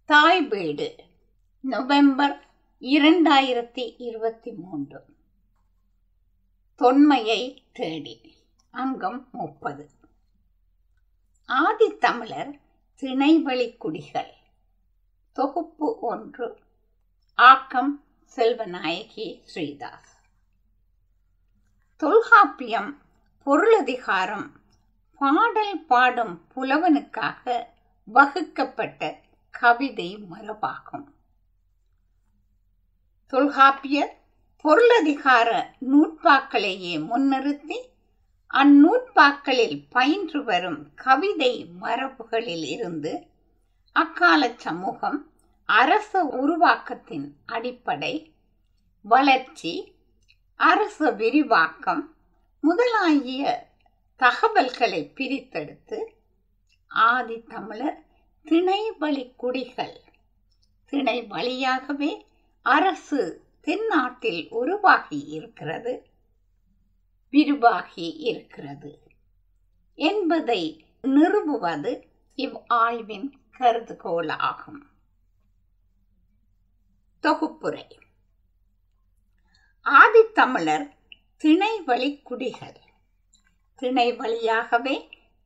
தாய் வீடு நவம்பர் 2023. தொன்மையை தேடி அங்கம் 30. ஆதித்தமிழர் திணைவழி குடிகள் தொகுப்பு 1. ஆக்கம் செல்வநாயகி ஸ்ரீதாஸ். தொல்காப்பியம் பொருளதிகாரம் பாடல் பாடும் புலவனுக்காக வகுக்கப்பட்ட கவிதை மரபாகும். தொல்காப்பியர் பொருளதிகார நூற்பாக்களையே முன்னிறுத்தி அந்நூற்பாக்களில் பயின்று வரும் கவிதை மரபுகளில் இருந்து அக்கால சமூகம், அரச உருவாக்கத்தின் அடிப்படை, வளர்ச்சி, அரச விரிவாக்கம் முதலாகிய தகவல்களை பிரித்தெடுத்து ஆதித்தமிழர் திணைவழி குடிகள், திணை வழியாகவே அரசு தென்னாட்டில் உருவாகி இருக்கிறது, விரிவாகி இருக்கிறது என்பதை நிறுவுவது இவ் ஆய்வின் கருதுகோளாகும். தொகுப்புரை. ஆதித்தமிழர் திணைவழி குடிகள், திணை வழியாகவே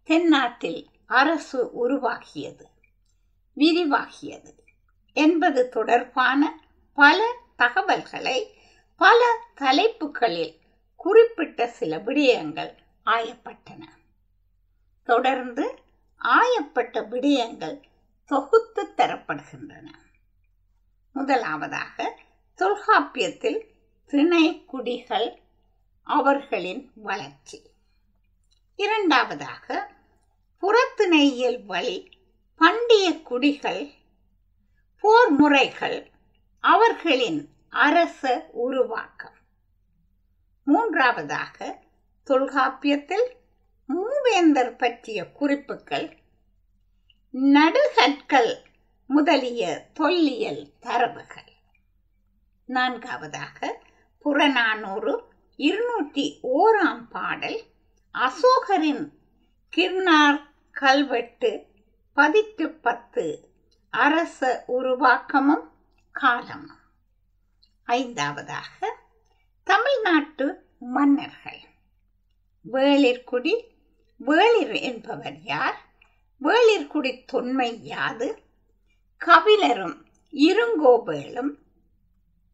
தென்னாட்டில் அரசு உருவாகியது, விரிவாகியது என்பது தொடர்பான பல தகவல்களை பல தலைப்புகளில் குறிப்பிட்ட சில விடயங்கள் ஆயப்பட்டன. தொடர்ந்து ஆயப்பட்ட விடயங்கள் தொகுத்து தரப்படுகின்றன. முதலாவதாக தொல்காப்பியத்தில் திணை குடிகள், அவர்களின் வளர்ச்சி. இரண்டாவதாக புறத்திணையியல் வழி பண்டைய குடிகள், போர் முறைகள், அவர்களின் அரச உருவாக்கம். மூன்றாவதாக தொல்காப்பியத்தில் மூவேந்தர் பற்றிய குறிப்புகள், நடுகற்கள் முதலிய தொல்லியல் தரவுகள். நான்காவதாக புறநானூறு 201 பாடல், அசோகரின் கிர்னார் கல்வெட்டு பதிற்று 10 அரச உருவாக்கமும் காலமும். ஐந்தாவதாக தமிழ்நாட்டு மன்னர்கள். வேளிர்குடி, வேளிர் என்பவர் யார், வேளிர்குடி தொன்மை யாது, கபிலரும் இருங்கோவேளும்,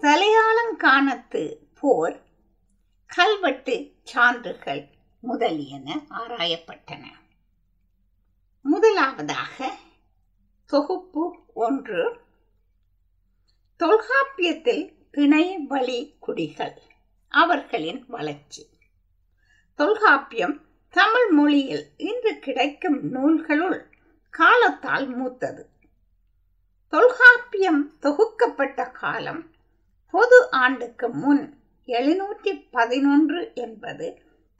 தலையாளங்கானத்து போர், கல்வெட்டு சான்றுகள் முதலியன ஆராயப்பட்டன. முதலாவதாக தொகுப்பு 1. தொல்காப்பியத்தில் திணை வழி குடிகள், அவர்களின் வளர்ச்சி. தொல்காப்பியம் தமிழ் மொழியில் இன்று கிடைக்கும் நூல்களுள் காலத்தால் மூத்தது. தொல்காப்பியம் தொகுக்கப்பட்ட காலம் பொது ஆண்டுக்கு முன் 711 என்பது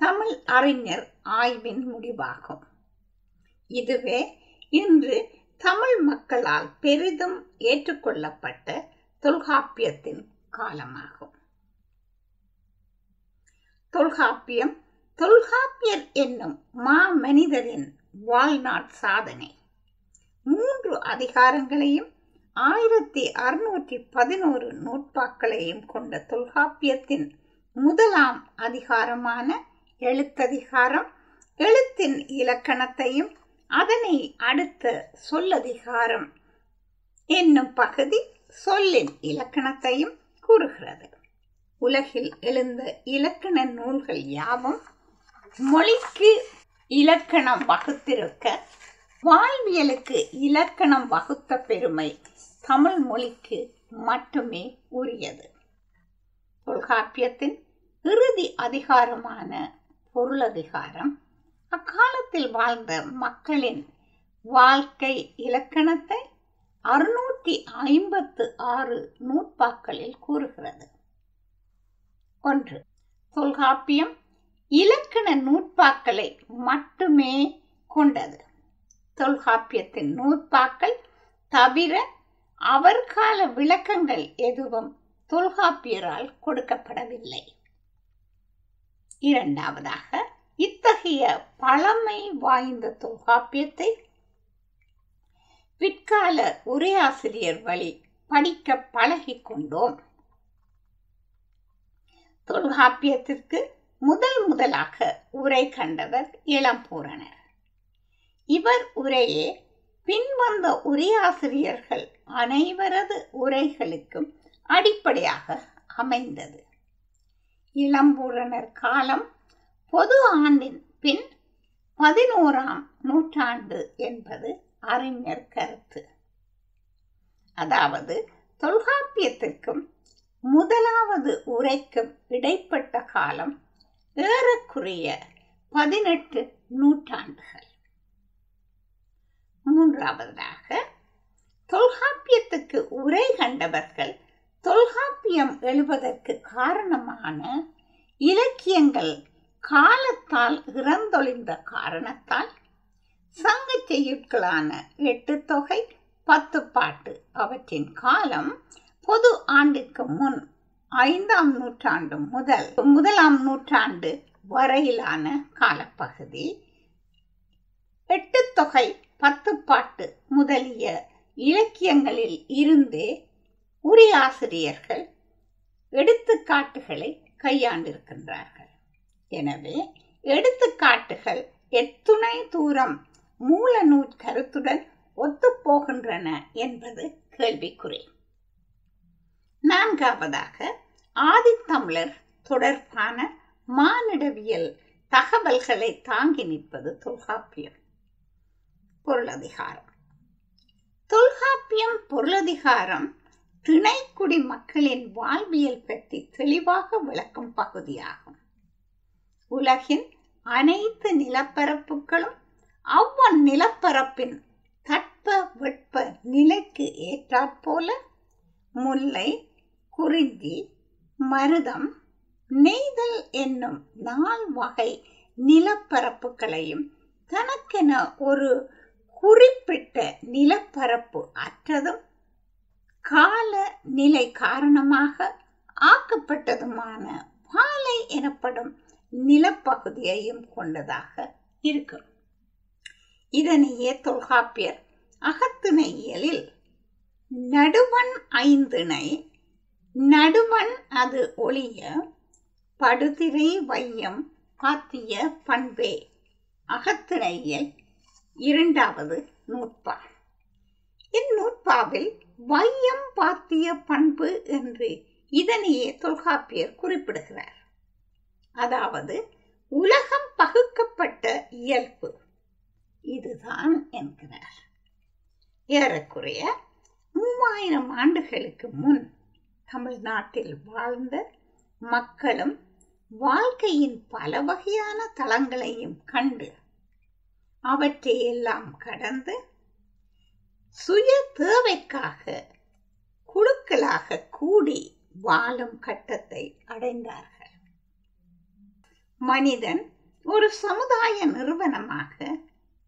தமிழ் அறிஞர் ஆய்வின் முடிவாகும். இதுவே இன்று தமிழ் மக்களால் பெரிதும் ஏற்றுக்கொள்ளப்பட்ட தொல்காப்பியத்தின் காலமாகும். தொல்காப்பியம் தொல்காப்பியர் என்னும் மாமனிதரின் வாழ்நாள் சாதனை. 3 அதிகாரங்களையும் 1611 நூற்பாக்களையும் கொண்ட தொல்காப்பியத்தின் முதலாம் அதிகாரமான எழுத்ததிகாரம் எழுத்தின் இலக்கணத்தையும் அதனை அடுத்த சொல்லதிகாரம் என்னும் பகுதி சொல்லின் இலக்கணத்தையும் கூறுகிறது. உலகில் எழுந்த இலக்கண நூல்கள் யாவும் மொழிக்கு இலக்கணம் வகுத்திருக்க, வாழ்வியலுக்கு இலக்கணம் வகுத்த பெருமை தமிழ் மொழிக்கு மட்டுமே உரியது. தொல்காப்பியத்தின் இறுதி அதிகாரமான பொருளதிகாரம் அக்காலத்தில் வாழ்ந்த மக்களின் வாழ்க்கை இலக்கணத்தை 656 நூற்பாக்களில் கூறுகிறது. 1. தொல்காப்பியம் இலக்கண நூற்பாக்களை மட்டுமே கொண்டது. தொல்காப்பியத்தின் நூற்பாக்கள் தவிர அவர்கால விளக்கங்கள் எதுவும் தொல்காப்பியரால் கொடுக்கப்படவில்லை. இரண்டாவதாக இத்தகைய பழமை வாய்ந்த தொல்காப்பியத்தை பிற்கால உரையாசிரியர் வழி படிக்க பழகி கொண்டோம். தொல்காப்பியத்திற்கு முதலாக உரை கண்டவர் இளம்பூரணர். இவர் உரையே பின்வந்த உரையாசிரியர்கள் அனைவரது உரைகளுக்கும் அடிப்படையாக அமைந்தது. இளம்பூரணர் காலம் பொது ஆண்டின் பின் 11ஆம் நூற்றாண்டு என்பது அறிஞர் கருத்து. அதாவது தொல்காப்பியத்திற்கும் முதலாவது உரைக்கும் இடைப்பட்ட காலம் ஏறக்குறைய 18 நூற்றாண்டுகள். மூன்றாவதாக தொல்காப்பியத்துக்கு உரை கண்டவர்கள் தொல்காப்பியம் எழுவதற்கு காரணமான இலக்கியங்கள் காலத்தால் இறந்தொழிந்த காரணத்தால் சங்க செய்யுட்களான 8 தொகை 10 பாட்டு அவற்றின் காலம் பொது ஆண்டிற்கு முன் 5ஆம் நூற்றாண்டு முதல் 1ஆம் நூற்றாண்டு வரையிலான காலப்பகுதி, 8 தொகை 10 பாட்டு முதலிய இலக்கியங்களில் இருந்தே உரையாசிரியர்கள் எடுத்துக்காட்டுகளை கையாண்டிருக்கின்றார்கள். எனவே எடுத்துக்காட்டுகள் எத்துணை தூரம் மூல நூற்கருத்துடன் ஒத்துப்போகின்றன என்பது கேள்விக்குறி. நான்காவதாக ஆதித்தமிழர் தொடர்பான மானிடவியல் தகவல்களை தாங்கி நிற்பது தொல்காப்பியம். பொருளதிகாரம். தொல்காப்பியம் பொருளதிகாரம் திணைக்குடி மக்களின் வாழ்வியல் பற்றி தெளிவாக விளக்கும் பகுதியாகும். உலகின் அனைத்து நிலப்பரப்புகளும் அவ்நிலப்பரப்பின் தட்ப வெட்ப நிலைக்கு ஏற்றாற்போல முல்லை, குறிஞ்சி, மருதம், நெய்தல் என்னும் 4 வகை நிலப்பரப்புகளையும் தனக்கென ஒரு குறிப்பிட்ட நிலப்பரப்பு அற்றதும் கால நிலை காரணமாக ஆக்கப்பட்டதுமான பாலை எனப்படும் நிலப்பகுதியையும் கொண்டதாக இருக்கும். இதனையே தொல்காப்பியர் அகத்திணையியலில் நடுவன் 5 நடுவன் அது ஒளிய படுதிரை வையம் பாத்திய பண்பே அகத்திணையியல் 2வது நூற்பா. இந்நூற்பாவில் வையம் பாத்திய பண்பு என்று இதனையே தொல்காப்பியர் குறிப்பிடுகிறார். அதாவது உலகம் பகுக்கப்பட்ட இயல்பு இதுதான் என்கிறார். ஏறக்குறைய 3000 ஆண்டுகளுக்கு முன் தமிழ்நாட்டில் வாழ்ந்த மக்களும் வாழ்க்கையின் பல வகையான தளங்களையும் கண்டு அவற்றையெல்லாம் கடந்து சுய தேவைக்காக குழுக்களாக கூடி வாழும் கட்டத்தை அடைந்தார்கள். மனிதன் ஒரு சமுதாய நிறுவனமாக,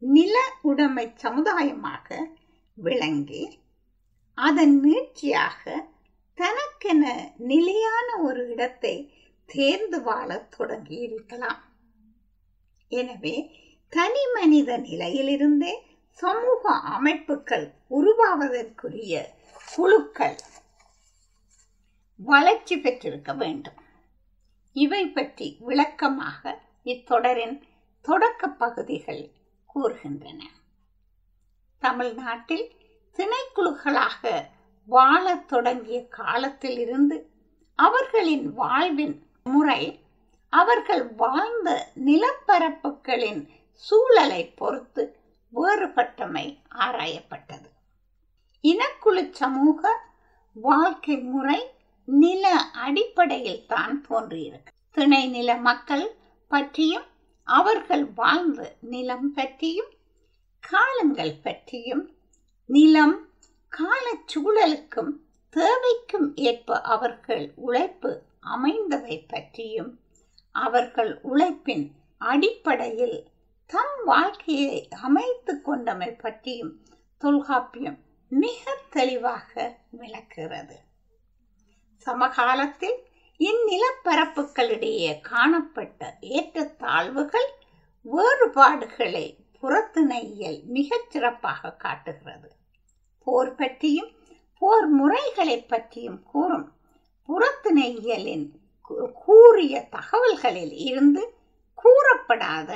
நில உடைமை சமுதாயமாக விளங்கி அதன் நீட்சியாக தனக்கென நிலையான ஒரு இடத்தை தேர்ந்து வாழத் தொடங்கி இருக்கலாம். எனவே தனி மனித நிலையிலிருந்தே சமூக அமைப்புகள் உருவாவதற்குரிய குழுக்கள் வளர்ச்சி பெற்றிருக்க வேண்டும். இவை பற்றி விளக்கமாக இத்தொடரின் தொடக்க பகுதிகள் கூறுகின்றன. தமிழ்நாட்டில் திணைக்குழுக்களாக வாழத் தொடங்கிய காலத்தில் இருந்து அவர்களின் வாழ்வின் முறை அவர்கள் வாழ்ந்த நிலப்பரப்புகளின் சூழலை பொறுத்து வேறுபட்டமை ஆராயப்பட்டது. இனக்குழு சமூக வாழ்க்கை முறை நில அடிப்படையில் தான் தோன்றியிருக்கு. திணை நில மக்கள் பற்றியும் அவர்கள் வாழ்ந்த நிலம் பற்றியும் காலங்கள் பற்றியும் நிலம் காலச்சூழலுக்கும் தேவைக்கும் ஏற்ப அவர்கள் உழைப்பு அமைந்தவை பற்றியும் அவர்கள் உழைப்பின் அடிப்படையில் தம் வாழ்க்கையை அமைத்து கொண்டமை பற்றியும் தொல்காப்பியம் மிக தெளிவாக விளக்குகிறது. சமகாலத்தில் இந்நிலப்பரப்புகளிடையே காணப்பட்ட ஏற்றத்தாழ்வுகள் வேறுபாடுகளை புறத்திணையியல் மிகச் சிறப்பாக காட்டுகிறது. போர் பற்றியும் போர் முறைகளை பற்றியும் கூறும் புறத்திணையியலின் கூறிய தகவல்களில் இருந்து கூறப்படாத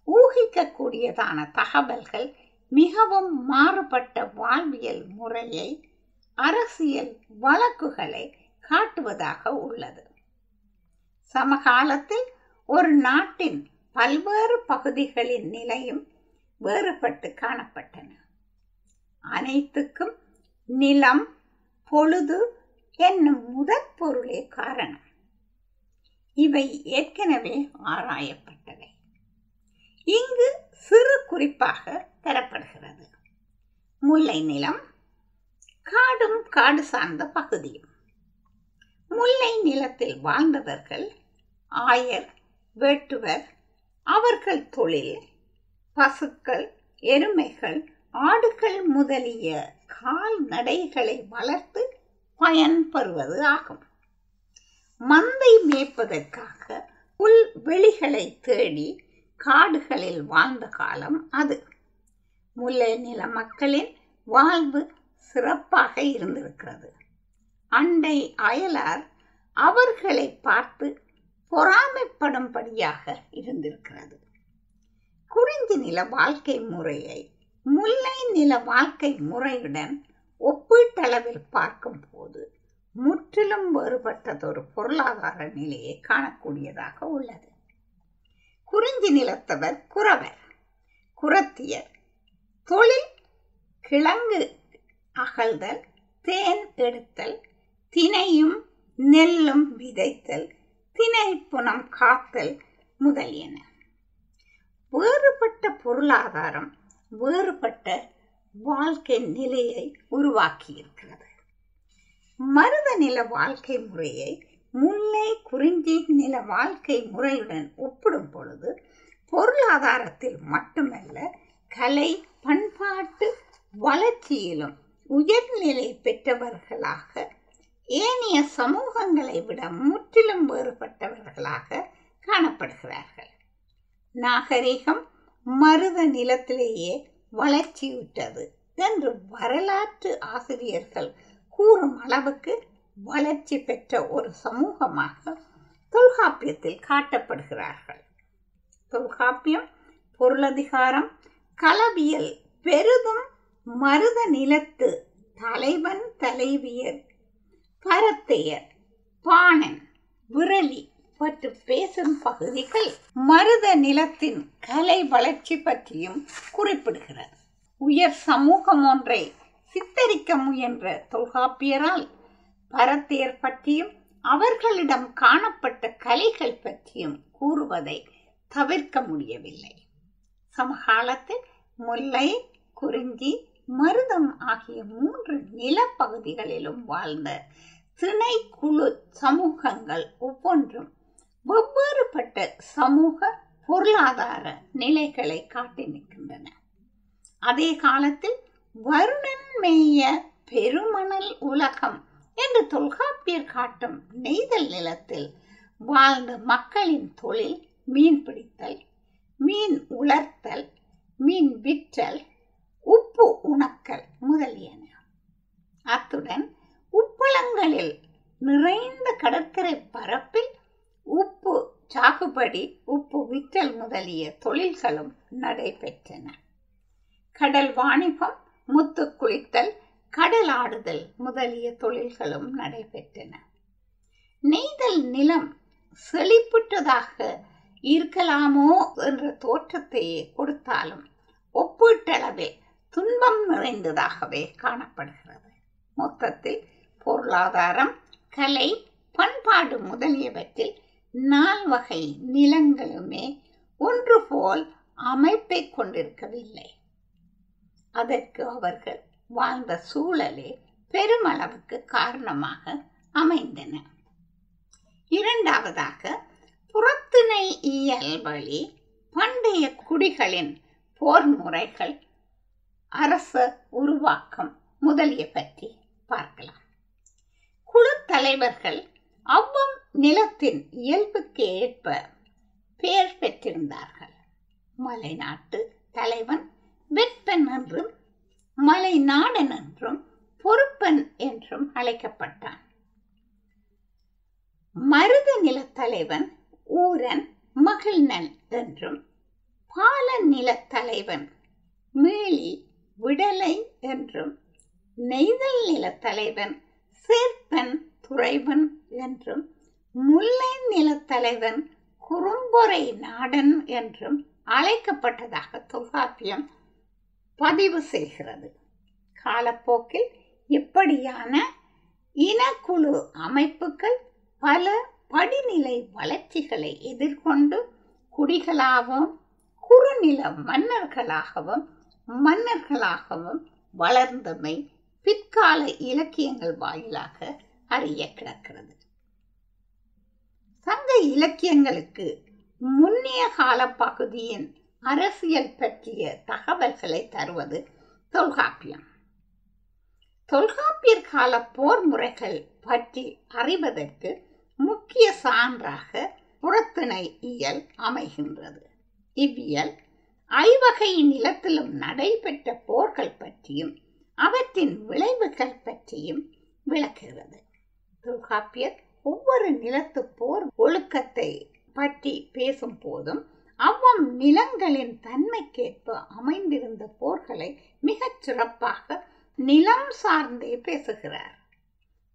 ஊகிக்கக்கூடியதான தகவல்கள் மிகவும் மாறுபட்ட வாழ்வியல் முறையை, அரசியல் வழக்குகளை காட்டுவதாக உள்ளது. சமகாலத்தில் ஒரு நாட்டின் பல்வேறு பகுதிகளின் நிலையும் வேறுபட்டு காணப்பட்டன. அனைத்துக்கும் நிலம், பொழுது என்னும் முதற் பொருளே காரணம். இவை ஏற்கனவே ஆராயப்பட்டவை. இங்கு சிறு குறிப்பாக தரப்படுகிறது. முல்லை நிலம் காடும் காடு சார்ந்த பகுதியும். முல்லை நிலத்தில் வாழ்ந்தவர்கள் ஆயர், வேட்டுவர். அவர்கள் தொழில் பசுக்கள், எருமைகள், ஆடுகள் முதலிய கால்நடைகளை வளர்த்து பயன்பெறுவது ஆகும். மந்தை மேய்ப்பதற்காக புல் வெளிகளை தேடி காடுகளில் வாழ்ந்த காலம் அது. முல்லை நில மக்களின் வாழ்வு சிறப்பாக இருந்திருக்கிறது. அண்டை அயலார் அவர்களை பார்த்து பொறாமைப்படும்படியாக இருந்திருக்கிறது. குறிஞ்சி நில வாழ்க்கை முறையை முல்லை நில வாழ்க்கை முறையுடன் ஒப்பீட்டளவில் பார்க்கும் போது முற்றிலும் வேறுபட்டதொரு பொருளாதார நிலையை காணக்கூடியதாக உள்ளது. குறிஞ்சி நிலத்தவர் குறவர், குறத்தியர். தொழில் கிழங்கு அகழ்தல், தேன் எடுத்தல், தினையும் நெல்லும் விதைத்தல், தினை புனம் காத்தல் முதலியன. வேறுபட்ட பொருளாதாரம் வேறுபட்ட வாழ்க்கை நிலையை உருவாக்கி இருக்கிறது. மருத நில வாழ்க்கை முறையை முல்லை குறிஞ்சி நில வாழ்க்கை முறையுடன் ஒப்பிடும் பொழுது பொருளாதாரத்தில் மட்டுமல்ல, கலை பண்பாட்டு வளர்ச்சியிலும் உயர்நிலை பெற்றவர்களாக ஏனைய சமூகங்களை விட முற்றிலும் வேறுபட்டவர்களாக காணப்படுகிறார்கள். நாகரிகம் மருத நிலத்திலேயே வளர்ச்சியுற்றது என்று வரலாற்று ஆசிரியர்கள் கூறும் அளவுக்கு வளர்ச்சி பெற்ற ஒரு சமூகமாக தொல்காப்பியத்தில் காட்டப்படுகிறார்கள். தொல்காப்பியம் பொருளதிகாரம் களவியல் பெரிதும் மருத நிலத்து தலைவன் தலைவியர், பரத்தையர், பாணன், விரலி பற்றி பேசும் பகுதிகள் மருத நிலத்தின் கலை வளர்ச்சி பற்றியும் குறிப்பிடுகிறது. உயர் சமூகம் ஒன்றை சித்தரிக்க முயன்ற தொல்காப்பியரால் பரத்தையர் பற்றியும் அவர்களிடம் காணப்பட்ட கலைகள் பற்றியும் கூறுவதை தவிர்க்க முடியவில்லை. சமகாலத்தில் முல்லை, குறிஞ்சி, மருதம் ஆகிய 3 நிலப்பகுதிகளிலும் வாழ்ந்த திணைக்குழு சமூகங்கள் ஒவ்வொன்றும் வெவ்வேறுபட்ட சமூக பொருளாதார நிலைகளை காட்டி நிற்கின்றன. அதே காலத்தில் வருணன் மேய பெருமணல் உலகம் என்று தொல்காப்பியர் காட்டும் நெய்தல் நிலத்தில் வாழ்ந்த மக்களின் தொழில் மீன் பிடித்தல், மீன் உலர்த்தல், மீன் விற்றல், உப்பு உணக்கல் முதலியன. அத்துடன் உப்பளங்களில் நிறைந்த கடற்கரை பரப்பில் உப்பு சாகுபடி, உப்பு விற்றல் முதலிய தொழில்களும் நடைபெற்றன. கடல் வாணிபம், முத்து குளித்தல், கடல் ஆடுதல் முதலிய தொழில்களும் நடைபெற்றன. நெய்தல் நிலம் செழிப்புற்றதாக இருக்கலாமோ என்ற தோற்றத்தையே கொடுத்தாலும் ஒப்பீட்டளவில் துன்பம் நிறைந்ததாகவே காணப்படுகிறது. மொத்தத்தில் பொருளாதாரம், கலை, பண்பாடு முதலியவற்றில் 4 வகை நிலங்களுமே ஒன்று போல் அமைப்பை கொண்டிருக்கவில்லை. அதற்கு அவர்கள் வாழ்ந்த சூழலே பெருமளவுக்கு காரணமாக அமைந்தன. இரண்டாவதாக, புறத்திணை இயல் வழி பண்டைய குடிகளின் போர் முறைகள், அரச உருவாக்கம் முதலிய பற்றி பார்க்கலாம். குழு தலைவர்கள் அவ்வம் நிலத்தின் இயல்புக்கு ஏற்ப பெயர் பெற்றிருந்தார்கள். மலைநாட்டு தலைவன் வெப்பன் என்றும், மலை நாடன் என்றும் பொறுப்பன் என்றும் அழைக்கப்பட்டான். மருத நிலத்தலைவன் ஊரன் மகிழ்நன் என்றும், பால நிலத்தலைவன் மீளி விடலை என்றும், நெய்தல் நிலத்தலைவன் சேர்ப்பன் துறைவன் என்றும், முல்லை நிலத்தலைவன் குறும்பொறை நாடன் என்றும் அழைக்கப்பட்டதாக தொல்காப்பியம் பதிவு செய்கிறது. காலப்போக்கில் இப்படியான இனக்குழு அமைப்புகள் பல படிநிலை வளர்ச்சிகளை எதிர்கொண்டு குடிகளாகவும் குறுநில மன்னர்களாகவும் வளர்ந்தமை பிற்கால இலக்கியங்கள் வாயிலாக அறிய கிடக்கிறது. சங்க இலக்கியங்களுக்கு முன்னிய கால பகுதியின் அரசியல் பற்றிய தகவல்களை தருவது தொல்காப்பியம். தொல்காப்பியர் கால போர் முறைகள் பற்றி அறிவதற்கு முக்கிய சான்றாக புறத்திணை இயல் அமைகின்றது. இவ்வியல் ஐவகை நிலத்திலும் நடைபெற்ற போர்கள் பற்றியும் அவற்றின் விளைவுகள் பற்றியும் விளக்குகிறது. தொல்காப்பியர் ஒவ்வொரு நிலத்து போர் ஒழுக்கத்தை பற்றி பேசும் போதும் அவ்வம் நிலங்களின் தன்மைக்கேற்ப அமைந்திருந்த போர்களை மிகச் சிறப்பாக நிலம் சார்ந்தே பேசுகிறார்.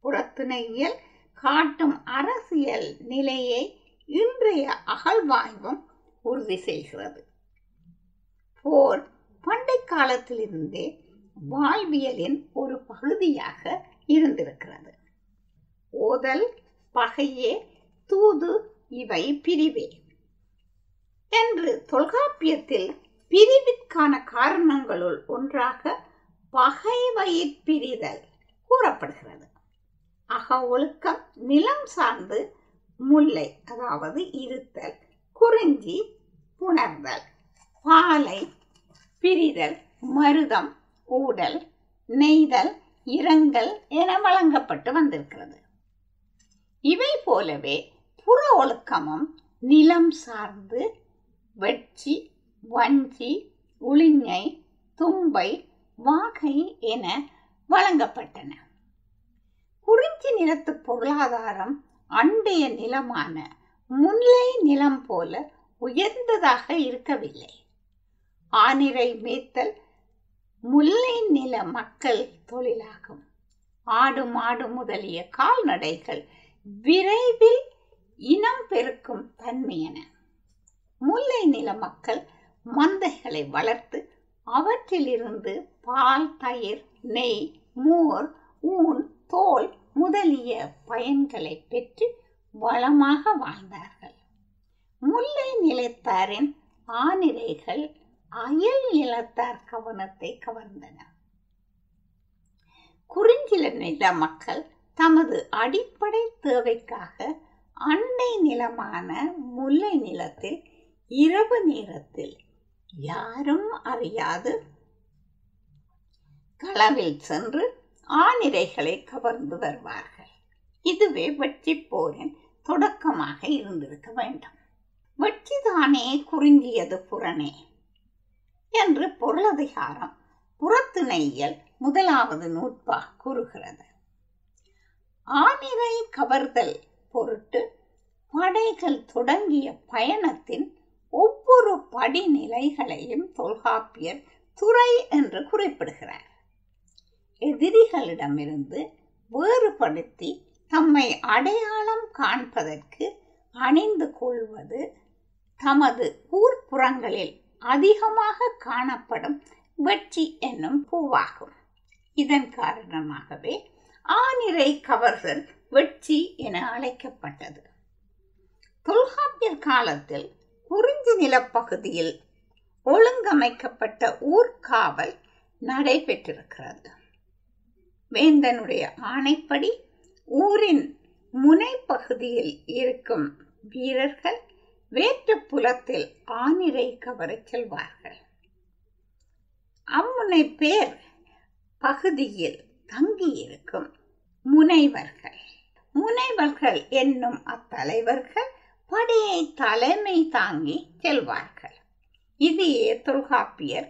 புறத்திணையியல் காட்டும் அரசியல் நிலையை இன்றைய அகழ்வாய்வும் உறுதி செய்கிறது. போர் பண்டை காலத்திலிருந்தே வாழ்வியலின் ஒரு பகுதியாக இருந்திருக்கிறது. ஓதல், பகையே, தூது இவை பிரிவே என்று தொல்காப்பியத்தில் பிரிவிற்கான காரணங்களுள் ஒன்றாக பகைவயிற் பிரிதல் கூறப்படுகிறது. அக ஒழுக்கம் நிலம் சார்ந்து முல்லை அதாவது இருத்தல், குறிஞ்சி புணர்தல், பாலை பிரிதல், மருதம் ஊடல், நெய்தல் இரங்கல் என வழங்கப்பட்டு வந்திருக்கிறது. இவை போலவே புற ஒழுக்கமும் நிலம் சார்ந்து வெட்சி, வஞ்சி, உளிஞை, தும்பை, வாகை என வழங்கப்பட்டன. குறிஞ்சி நிலத்து பொருளாதாரம் அண்டைய நிலமான முல்லை நிலம் போல உயர்ந்ததாக இருக்கவில்லை. ஆனிரை மேய்த்தல் முல்லை நில மக்கள் தொழிலாகும். ஆடு மாடு முதலிய கால்நடைகள் விரைவில் இனம் பெருக்கும் தன்மையன. முல்லை நில மக்கள் மந்தைகளை வளர்த்து அவற்றிலிருந்து பால், தயிர், நெய், மோர், ஊன், தோல் முதலிய பயன்களை பெற்று வளமாக வாழ்ந்தார்கள். முல்லை நிலத்தாரின் ஆனிரைகள் அயல் நிலத்தார் கவனத்தை கவர்ந்தன. குறிஞ்சில நில மக்கள் தமது அடிப்படை தேவைக்காக அண்டை நிலமான முல்லை நிலத்தில் இரவு நேரத்தில் யாரும் அறியாது களவில் சென்று ஆனிரைகளை கவர்ந்து வருவார்கள். இதுவே வெற்றி போரின் தொடக்கமாக இருந்திருக்க வேண்டும். வெற்றிதானே குறிஞ்சியது புறனே என்று பொருளதிகாரம் புறத்திணையியல் 1வது நூற்பா கூறுகிறது. ஆனிரை கவர்தல் பொருட்டு படைகள் தொடங்கிய பயணத்தின் ஒவ்வொரு படிநிலைகளையும் தொல்காப்பியர் துறை என்று குறிப்பிடுகிறார். எதிரிகளிடமிருந்து வேறுபடுத்தி தம்மை அடையாளம் காண்பதற்கு அணிந்து கொள்வது தமது ஊர்ப்புறங்களில் அதிகமாக காணப்படும் வெட்சி என்னும் பூவாகும். இதன் காரணமாகவே ஆனிரை கவர்தல் வெட்சி என அழைக்கப்பட்டது. தொல்காப்பியர் காலத்தில் குறிஞ்சி நிலப்பகுதியில் ஒழுங்கமைக்கப்பட்ட ஊர்காவல் நடைபெற்றிருக்கிறது. வேந்தனுடைய ஆணைப்படி ஊரின் முனைப்பகுதியில் இருக்கும் வீரர்கள் வேற்று புலத்தில் ஆனிரை கவரச் செல்வார்கள். அம்முனை பேர் பகுதியில் தங்கியிருக்கும் முனைவர்கள் என்னும் அத்தலைவர்கள் படையை தலைமை தாங்கி செல்வார்கள். இதையே தொல்காப்பியர்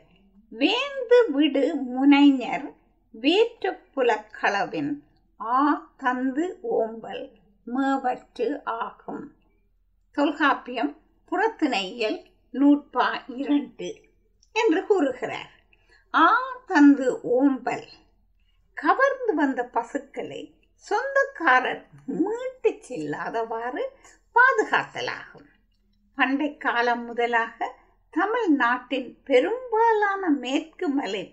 வேந்து விடு முனைஞர் வேற்று புலக்களவின் ஆ தந்து ஓம்பல் மேவற்று ஆகும். தொல்காப்பியம் புறத்திணையியல் நூற்பா 2 என்று கூறுகிறார். ஆ தந்து ஓம்பல், கவர்ந்து வந்த பசுக்களை சொந்தக்காரர் மீட்டு செல்லாதவாறு பாதுகாத்தலாகும். பண்டை காலம் முதலாக தமிழ்நாட்டின் பெரும்பாலான மேற்கு மலை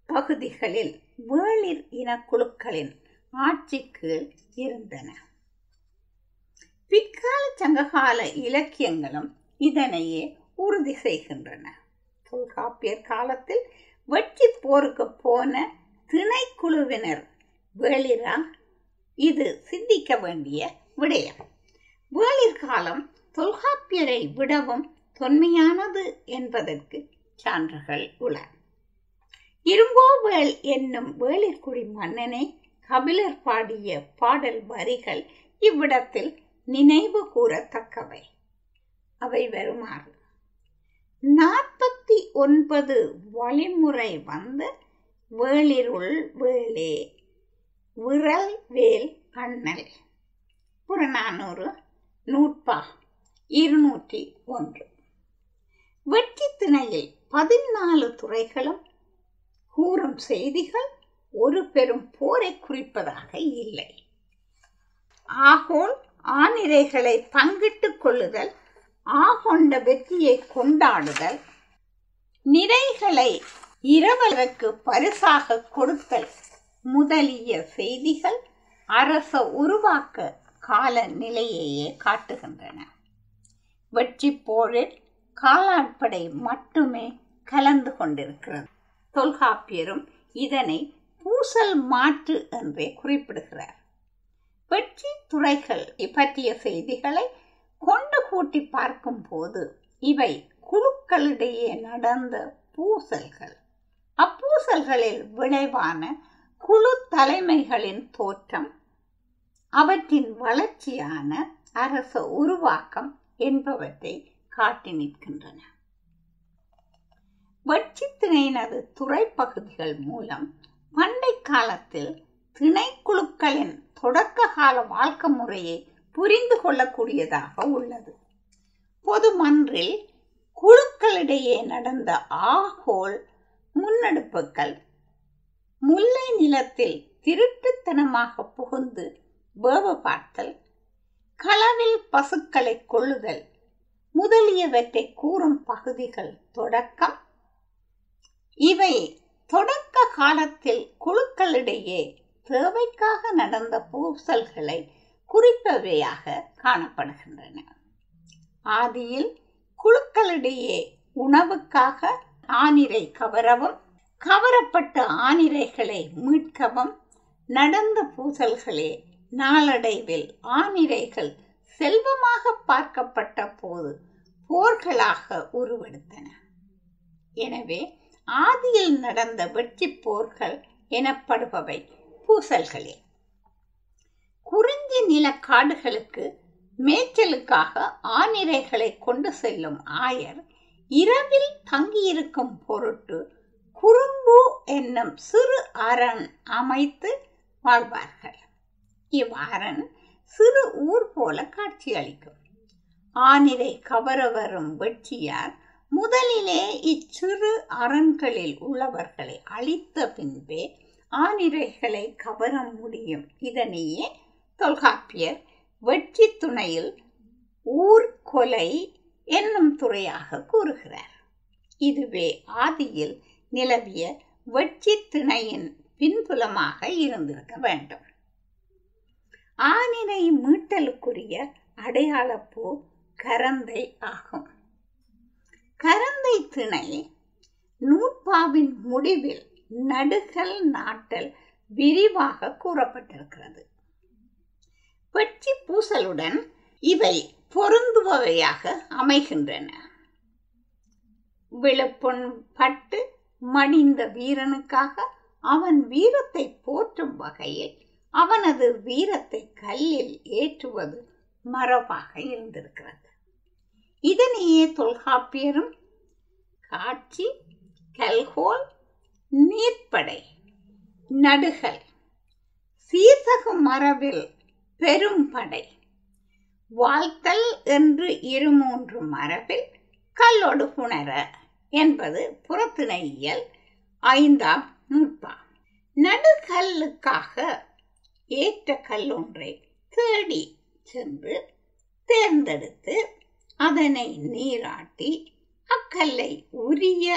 பகுதிகளில் வேளிர் இனக்குழுக்களின் ஆட்சிக்கு இருந்தன. பிற்கால சங்ககால இலக்கியங்களும் இதனையே உறுதி செய்கின்றன. தொல்காப்பியர் காலத்தில் வெற்றி போருக்கு போன திணைக்குழுவினர் வேளிரா? இது சிந்திக்க வேண்டிய விடயம். வேளிர் காலம் தொல்காப்பியரை விடவும் தொன்மையானது என்பதற்கு சான்றுகள் உள்ளன. இருங்கோவேள் என்னும் வேளிர்குடி மன்னனை கபிலர் பாடிய பாடல் வரிகள் இவ்விடத்தில் நினைவு கூறத்தக்கவை. அவை வருமாறு: 49 வழிமுறை வந்த வேளிருள் வேளே விரல் வேல் அண்ணல். புறநானூறு நூற்பா 201. வெற்றி திணையில் 14 துறைகளும் கூறும் செய்திகள் ஒரு பெரும் போரை குறிப்பதாக இல்லை. ஆகோல் ஆனிரைகளை பங்கிட்டுக் கொள்ளுதல், ஆகொண்ட வெற்றியை கொண்டாடுதல், நிறைகளை இரவலருக்கு பரிசாக கொடுத்தல் முதலிய செய்திகள் அரச உருவாக்க கால நிலையையே காட்டுகின்றன. வெற்றி போரில் காலாட்படை மட்டுமே கலந்து கொண்டிருக்கிறது. தொல்காப்பியரும் இதனை பூசல் மாற்று என்றே குறிப்பிடுகிறார். வெற்றி துறைகள் பற்றிய செய்திகளை கொண்டு கூட்டி பார்க்கும் போது இவை குழுக்களிடையே நடந்த பூசல்கள், அப்பூசல்களில் விளைவான குழு தலைமைகளின் தோற்றம், அவற்றின் வளர்ச்சியான அரச உருவாக்கம் என்பவற்றை காட்டி நிற்கின்றன. வெற்றி திணையினது துறை பகுதிகள் மூலம் பண்டை காலத்தில் திணைக்குழுக்களின் தொடக்க கால வாழ்க்கை முறையை புரிந்து கொள்ளக்கூடியதாக உள்ளது. பொதுமன்றில் குழுக்களிடையே நடந்த ஆகோல் முன்னெடுப்புகள், முல்லை நிலத்தில் திருட்டுத்தனமாக புகுந்து வேவு பார்த்தல், களவில் பசுக்களை கொள்ளுதல் முதலியவற்றை கூறும் பகுதிகள் தொடக்கம். இவை தொடக்க காலத்தில் குழுக்களிடையே தேவைக்காக நடந்த பூசல்களை குறிப்பவையாக காணப்படுகின்றன. ஆதியில் குழுக்களிடையே உணவுக்காக ஆனிரை கவரவும், கவரப்பட்ட ஆனிரைகளை மீட்கவும் நடந்த பூசல்களே நாளடைவில் ஆனிரைகள் செல்வமாக பார்க்கப்பட்ட போது போர்களாக உருவெடுத்தன. எனவே ஆதியில் நடந்த வெற்றி போர்கள் எனப்படுபவை பூசல்களே. குறிஞ்சி நில காடுகளுக்கு மேய்ச்சலுக்காக ஆனிரைகளை கொண்டு செல்லும் ஆயர் இரவில் தங்கியிருக்கும் பொருட்டு குறும்பு என்னும் சிறு அரண் அமைத்து வாழ்வார்கள். இவ்வரண் சிறு ஊர் போல காட்சியளிக்கும். ஆனிரை கவர வரும் வெற்றியார் முதலிலே இச்சிறு அரண்களில் உள்ளவர்களை அழித்த பின்பே ஆனிரைகளை கவர முடியும். இதனையே தொல்காப்பியர் வெற்றி துணையில் ஊர் கொலை என்னும் துறையாக கூறுகிறார். இதுவே ஆதியில் நிலவிய வெற்றி திணையின் பின்புலமாக இருந்திருக்க வேண்டும். ஆனிரை மீட்டலுக்குரிய அடையாளப்பூ கரந்தை ஆகும். கரந்தை திணை நூற்பாவின் முடிவில் நடுகல் நாட்டல் விரிவாக கூறப்பட்டிருக்கிறது. வெற்றி பூசலுடன் இவை பொருந்துபவையாக அமைகின்றன. விழுப்புண் பட்டு மடிந்த வீரனுக்காக அவன் வீரத்தை போற்றும் வகையில் அவனது வீரத்தை கல்லில் ஏற்றுவது மரபாக இருந்திருக்கிறது. இதனையே தொல்காப்பியரும் காட்சி கல்கோல், நீர்ப்படை, நடுகல், சீசகு மரபில் பெரும்படை, வாழ்த்தல் என்று 2-3 மரபில் கல்லொடு புணர என்பது புறத்திணையியல் 5ஆம் நூற்பா. நடுகல்லுக்காக ஏற்ற கல்லொன்றை தேடி சென்று தேர்ந்தெடுத்து அதனை நீராட்டி அக்கல்லை உரிய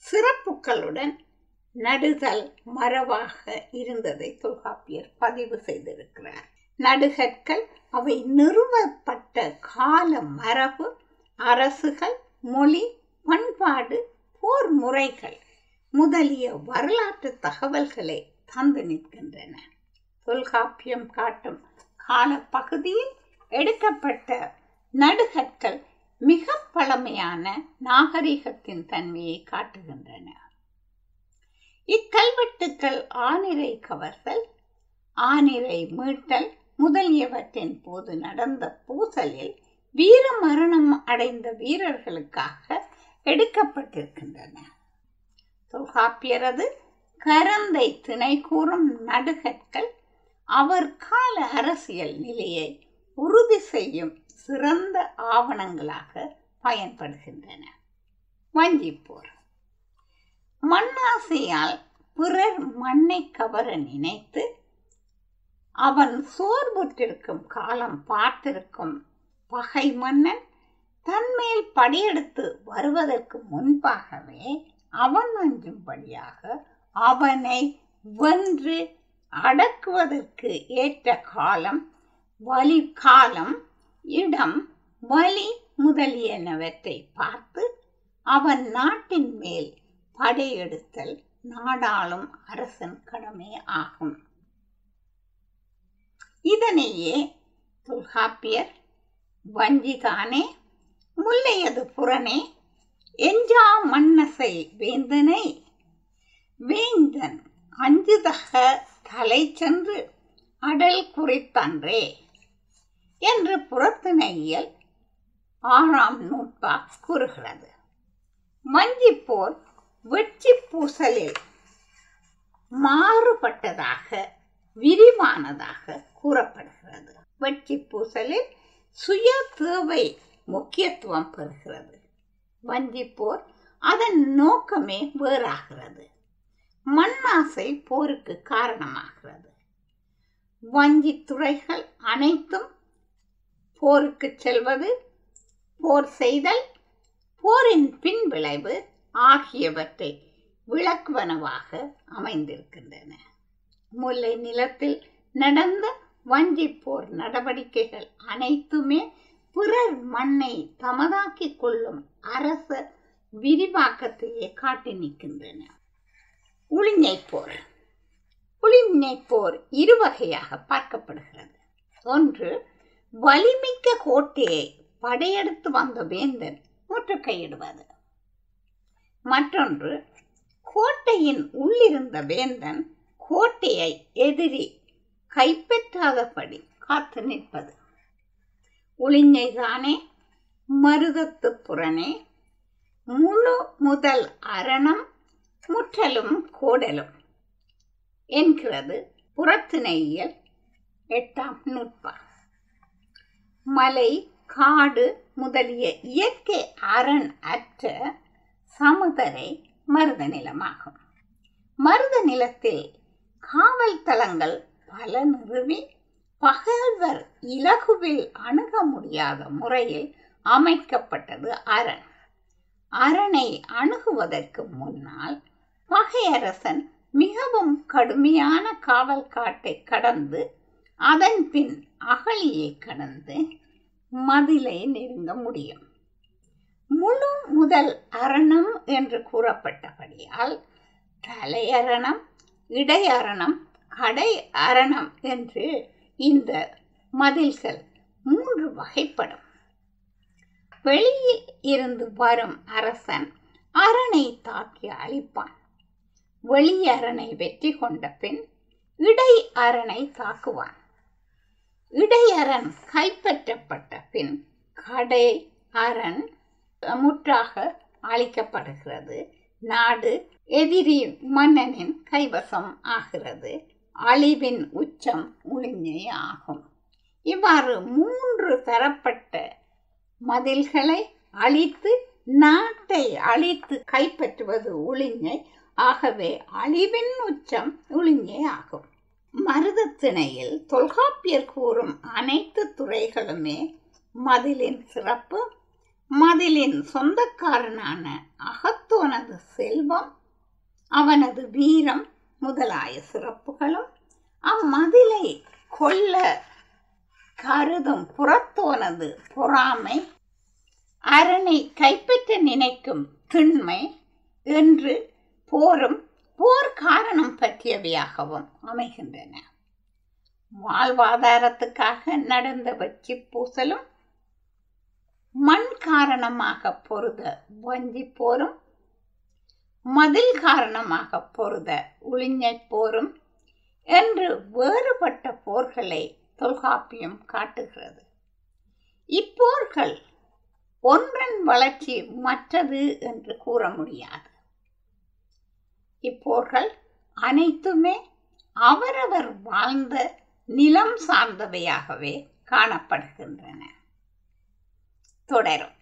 சிறப்புகளுடன் நடுதல் மரபாக இருந்ததை தொல்காப்பியர் பதிவு செய்திருக்கிறார். நடுகற்கள் அவை நிறுவப்பட்ட கால மரபு, அரசுகள், மொழி, பண்பாடு, போர் முறைகள் முதலிய வரலாற்று தகவல்களை தந்து நிற்கின்றன. தொல்காப்பியம் காட்டும் காலப்பகுதியில் எடுக்கப்பட்ட நடுகற்கள் மிக பழமையான நாகரிகத்தின் தன்மையை காட்டுகின்றன. இக்கல்வெட்டுக்கள் ஆணிரை கவர்தல், ஆணிரை மீட்டல் முதலியவற்றின் போது நடந்த பூசலில் வீர மரணம் அடைந்த வீரர்களுக்காக எடுக்கப்பட்டிருக்கின்றன. தொல்காப்பியரது கரந்தை திணை கூறும் நடுகற்கள் அவர் கால அரசியல் நிலையை உறுதி செய்யும் சிறந்த ஆவணங்களாக பயன்படுகின்றன. வஞ்சிப்போர். மண்ணாசையால் பிறர் மண்ணை கவர நினைத்து அவன் சோர்வுற்றிருக்கும் காலம் பார்த்திருக்கும் பகை மன்னன் தன்மேல் படையெடுத்து வருவதற்கு முன்பாகவே அவன் அஞ்சும்படியாக அவனை வென்று அடக்குவதற்கு ஏற்ற காலம், வலி காலம், இடம், வலி முதலியனவற்றை பார்த்து அவன் நாட்டின் மேல் படையெடுத்தல் நாடாளும் அரசன் கடமை ஆகும். இதனையே தொல்காப்பியர் வஞ்சிதானே, முல்லையது புறனே, எஞ்சா மன்னசை வேந்தனை வேந்தன் அஞ்சுதக தலை சென்று அடல் குறித்தன்றே என்று புறத்திணையியல் 6ஆம் நூற்பா கூறுகிறது. வஞ்சிப்போர் வெற்றி பூசலில் மாறுபட்டதாக விரிவானதாக கூறப்படுகிறது. வெற்றி பூசலில் சுய தேவை முக்கியத்துவம் பெறுகிறது. வஞ்சிப்போர் அதன் நோக்கமே வேறாகிறது. மண்ணாசை போருக்கு காரணமாகிறது. வஞ்சித்துறைகள் அனைத்தும் போருக்கு செல்வது, போர் செய்தல், போரின் பின் விளைவு ஆகியவற்றை விளக்குவனவாக அமைந்திருக்கின்றன. முல்லை நிலத்தில் நடந்த வஞ்சிப்போர் நடவடிக்கைகள் அனைத்துமே பிறர் மண்ணை தமதாக்கிக் கொள்ளும் அரச விரிவாக்கத்தையே காட்டி நிற்கின்றன. உளிஞைப்போர். உளிஞைப்போர் 2 வகையாக பார்க்கப்படுகிறது. ஒன்று, வலிமிக்க கோட்டையை படையெடுத்து வந்த வேந்தன் முற்றுகையிடுவது. மற்றொன்று, கோட்டையின் உள்ளிருந்த வேந்தன் கோட்டையை எதிரி கைப்பற்றாதபடி காத்து நிற்பது. உளிஞைதானே, மருதத்து புறனே, முழு முதல் அரணம் முற்றலும் கோடலும் என்கிறது புறத்திணையியல் 8ஆம் நூற்பா. மலை, காடு முதலிய இயற்கை அரண் அற்ற சமுதரை மருத நிலமாகும். மருத நிலத்தில் காவல் தளங்கள் பல நிறுவி பகைவர் இலகுவில் அணுக முடியாத முறையில் அமைக்கப்பட்டது அரண். அரணை அணுகுவதற்கு முன்னால் பகையரசன் மிகவும் கடுமையான காவல் காட்டை கடந்து அதன் பின் அகழியை கடந்து மதிலை நெருங்க முடியும். முழு முதல் அரணம் என்று கூறப்பட்டபடியால் தலையரணம், இடையரணம், கடை அரணம் என்று இந்த மதில்கள் 3 வகைப்படும். வெளியில் இருந்து வரும் அரசன் அரணை தாக்கி அழிப்பான். வெளியரணை வெற்றி கொண்ட பின் இடை அரணை தாக்குவான். இடையரண் கைப்பற்றப்பட்ட பின் கடை அரண் முற்றாக அழிக்கப்படுகிறது. நாடு எதிரி மன்னனின் கைவசம் ஆகிறது. அழிவின் உச்சம் உளிஞ்சை ஆகும். இவ்வாறு 3 தரப்பட்ட மதில்களை அழித்து நாட்டை அழித்து கைப்பற்றுவது உளிஞ்சை. ஆகவே அழிவின் உச்சம் உளிஞ்சை ஆகும். மருதத்திணையில் தொல்காப்பியர் கூறும் அனைத்து துறைகளுமே மதிலின் சிறப்பு, மதிலின் சொந்தக்காரனான அகத்தோனது செல்வம், அவனது வீரம் முதலாய சிறப்புகளும், அம்மதிலை கொல்ல கருதும் புறத்தோனது பொறாமை, அரணை கைப்பற்ற நினைக்கும் திண்மை என்று போரும் போர் காரணம் பற்றியவையாகவும் அமைகின்றன. வாழ்வாதாரத்துக்காக நடந்த வெற்றி பூசலும், மண் காரணமாக பொருத வஞ்சி போரும், மதில் காரணமாக பொருத உளிஞ்சை போரும் என்று வேறுபட்ட போர்களை தொல்காப்பியம் காட்டுகிறது. இப்போர்கள் ஒன்றன் வளர்ச்சி மற்றது என்று கூற முடியாது. இப்போர்கள் அனைத்துமே அவரவர் வாழ்ந்த நிலம் சார்ந்தவையாகவே காணப்படுகின்றன. தொடரும்.